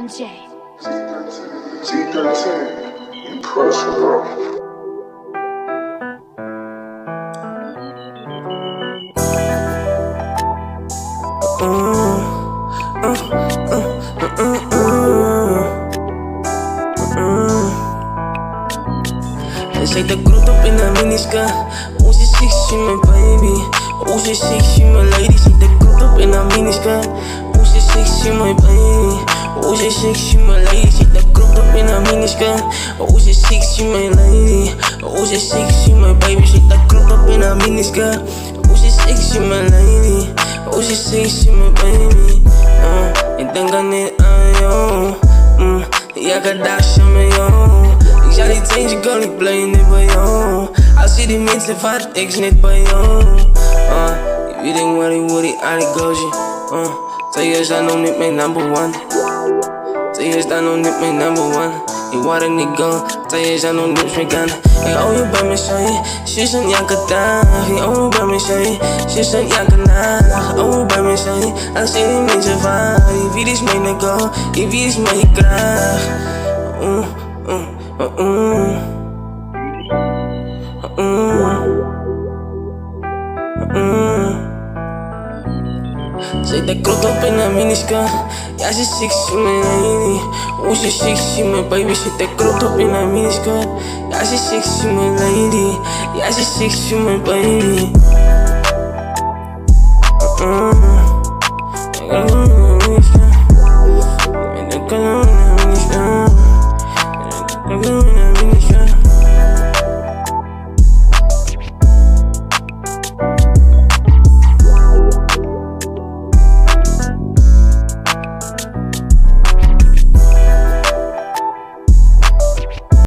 NJ. C13, impossible. Zet de kroet op in de miniskirt. Onze sexy mijn baby. Onze sexy mijn lady. Zet de kroet op in de miniskirt. Onze sexy mijn baby. Onze sexy mijn lady. Zet de kroet op in de miniskirt. Onze sexy mijn lady. Onze sexy mijn baby. Zet de kroet op in de miniskirt. Onze sexy mijn lady. Onze sexy mijn baby. Ik denk er niet aan jou. Ja, ga daar zijn met jou. Ik zou niet eens, ik kan niet blijven niet bij jou. Als je die mensen vaart, ik is niet bij jou. Je weet niet waar ik word, aan die gozie. 2 jaar zijn nog niet mijn number one. 2 jaar zijn nog niet mijn number one. Ik word er niet go, 2 jaar zijn nog niet mijn gun. Ik hou je bij me, sorry, ze is een jankerdag. Ik hou je bij me, sorry, ze is een jankernaag. Ik hou je bij me, sorry, als je die mensen vaart. Je weet is mijn go, je weet is mijn kraag. Zet de krot op in een miniskirt. Ja, ze sexy mijn lady. Oh, ze sexy mijn baby. Zet de krot op in een miniskirt. Ja, ze sexy mijn lady. Ja, ze sexy mijn baby. Ik ga in een miniskirt.